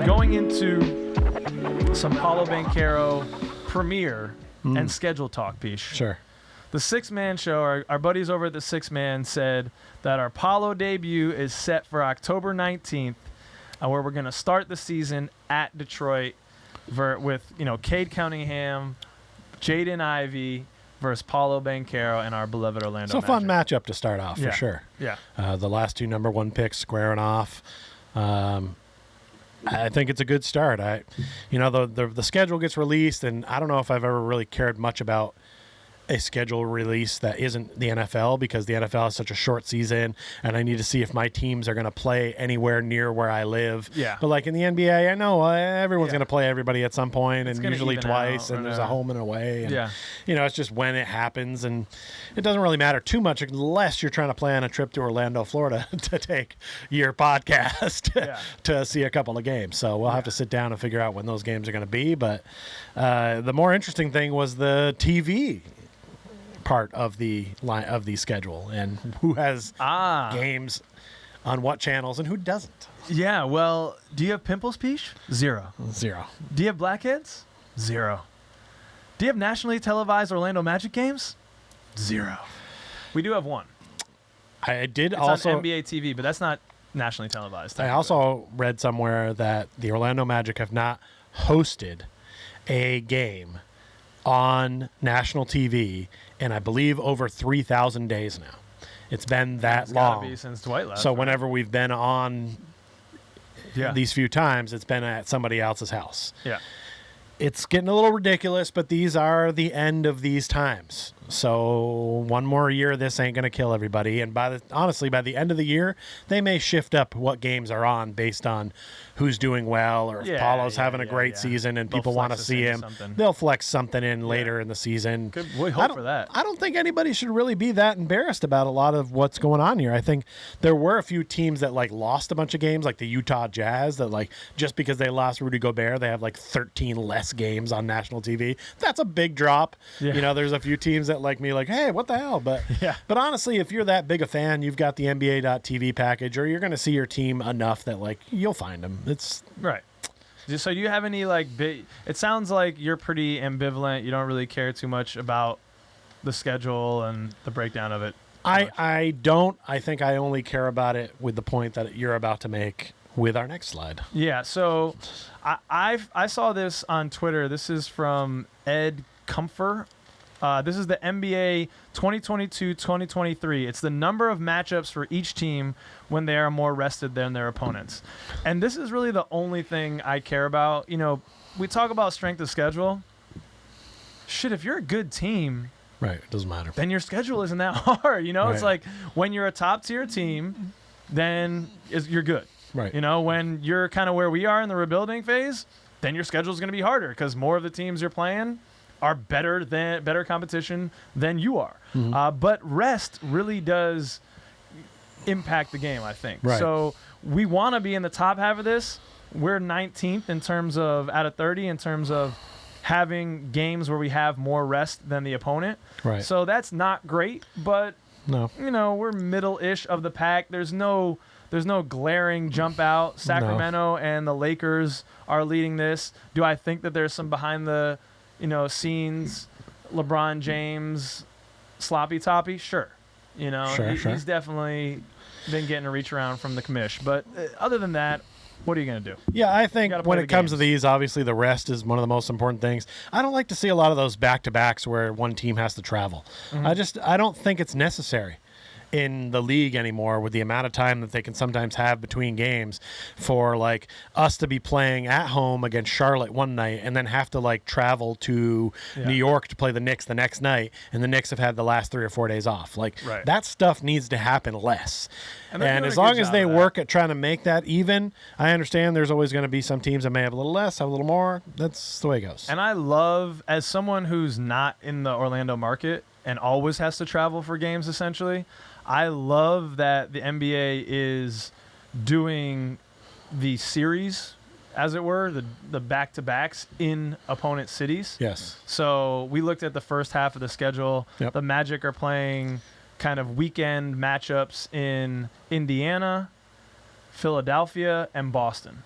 going into some Paulo Banchero premiere and schedule talk, Pich. Sure. The Six-Man Show, our buddies over at the Six-Man said that our Paulo debut is set for October 19th, where we're going to start the season at Detroit with, Cade Cunningham, Jaden Ivey versus Paulo Banchero and our beloved Orlando It's a fun matchup to start off, for sure. Yeah. The last two number one picks squaring off. I think it's a good start. The schedule gets released, and I don't know if I've ever really cared much about a schedule release that isn't the NFL, because the NFL has such a short season and I need to see if my teams are going to play anywhere near where I live. Yeah. But like in the NBA, I know everyone's going to play everybody at some point, and usually twice, and there's a home and away. And, it's just when it happens, and it doesn't really matter too much unless you're trying to plan a trip to Orlando, Florida to take your podcast to see a couple of games. So we'll have to sit down and figure out when those games are going to be. But the more interesting thing was the TV part of the schedule, and who has games on what channels and who doesn't. Yeah, well, do you have pimples, Pich? Zero. Do you have blackheads? Zero. Do you have nationally televised Orlando Magic games? Zero. We do have one. It's also on NBA TV, but that's not nationally televised. I also read somewhere that the Orlando Magic have not hosted a game on national TV in, I believe, over 3,000 days now. It's been that long. Gotta be since Dwight left. So whenever we've been on these few times, it's been at somebody else's house. Yeah. It's getting a little ridiculous, but these are the end of these times. So one more year, this ain't going to kill everybody. And honestly, by the end of the year, they may shift up what games are on based on who's doing well, or if Paulo's having a great season and people want to see him. They'll flex something in later in the season. We hope for that. I don't think anybody should really be that embarrassed about a lot of what's going on here. I think there were a few teams that lost a bunch of games, like the Utah Jazz, that just because they lost Rudy Gobert, they have 13 less games on national TV. That's a big drop. Yeah. There's a few teams that hey, what the hell? But honestly, if you're that big a fan, you've got the NBA.TV package, or you're going to see your team enough that you'll find them. It's right. So do you have any big? It sounds like you're pretty ambivalent. You don't really care too much about the schedule and the breakdown of it. I don't. I think I only care about it with the point that you're about to make with our next slide. Yeah. So I saw this on Twitter. This is from Ed Comfer. This is the NBA 2022-2023. It's the number of matchups for each team when they are more rested than their opponents. And this is really the only thing I care about. We talk about strength of schedule. Shit, if you're a good team, right, it doesn't matter. Then your schedule isn't that hard. Right. It's like when you're a top-tier team, then you're good. Right. When you're kind of where we are in the rebuilding phase, then your schedule is going to be harder because more of the teams you're playing are better competition than you are. Mm-hmm. But rest really does impact the game, I think. Right. So we want to be in the top half of this. We're 19th in terms of out of 30 in terms of having games where we have more rest than the opponent. Right. So that's not great, but no. We're middle-ish of the pack. There's no glaring jump out. Sacramento and the Lakers are leading this. Do I think that there's some behind the scenes, LeBron James, sloppy toppy? Sure. He's definitely been getting a reach around from the commish. But other than that, what are you going to do? Yeah, I think when it comes to these, obviously the rest is one of the most important things. I don't like to see a lot of those back-to-backs where one team has to travel. Mm-hmm. I don't think it's necessary in the league anymore, with the amount of time that they can sometimes have between games, for us to be playing at home against Charlotte one night and then have to travel to New York to play the Knicks the next night, and the Knicks have had the last 3 or 4 days off. That stuff needs to happen less. And as long as they work at trying to make that even, I understand there's always going to be some teams that may have a little less, have a little more. That's the way it goes. And I love, as someone who's not in the Orlando market and always has to travel for games, essentially, I love that the NBA is doing the series, as it were, the back-to-backs in opponent cities. Yes. So we looked at the first half of the schedule. Yep. The Magic are playing kind of weekend matchups in Indiana, Philadelphia, and Boston.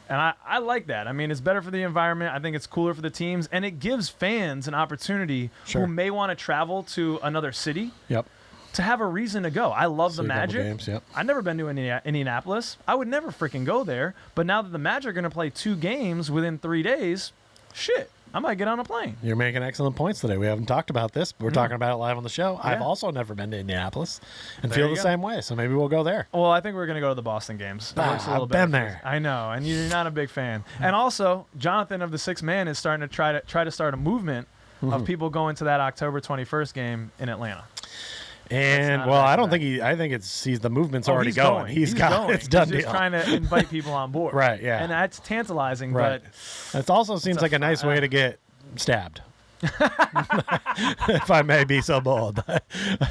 And I like that. I mean, it's better for the environment. I think it's cooler for the teams. And it gives fans an opportunity who may want to travel to another city to have a reason to go. I love the Magic. Games, I've never been to Indianapolis. I would never freaking go there. But now that the Magic are going to play 2 games within 3 days, shit, I might get on a plane. You're making excellent points today. We haven't taled about this, but we're talking about it live on the show. Yeah. I've also never been to Indianapolis and feel the same way, so maybe we'll go there. Well, I think we're going to go to the Boston games. I've been there. I know, and you're not a big fan. And also, Jonathan of the Sixth Man is starting to try to start a movement of people going to that October 21st game in Atlanta. And well, I don't think I think he's the movement's already going. He's going. It's done. He's just trying to invite people on board. Right. Yeah. And that's tantalizing. Right. But it also seems like a nice way to get stabbed. If I may be so bold.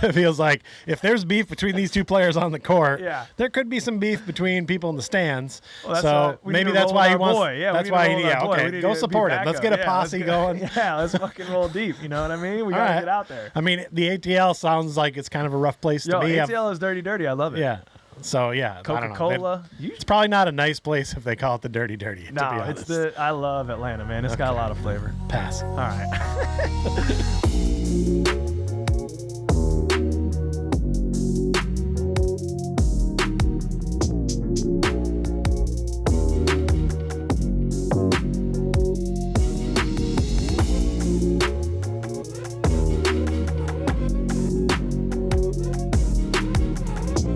It feels like if there's beef between these 2 players on the court, there could be some beef between people in the stands. Well, so maybe that's why he wants. That's why okay, go support it. Let's get a posse going. Yeah, let's fucking roll deep. You know what I mean? We gotta get out there. I mean, the ATL sounds like it's kind of a rough place to be. ATL is dirty. I love it. Yeah. So yeah, Coca-Cola. It's probably not a nice place if they call it the dirty. No, to be honest. I love Atlanta, man. It's got a lot of flavor. Pass. All right.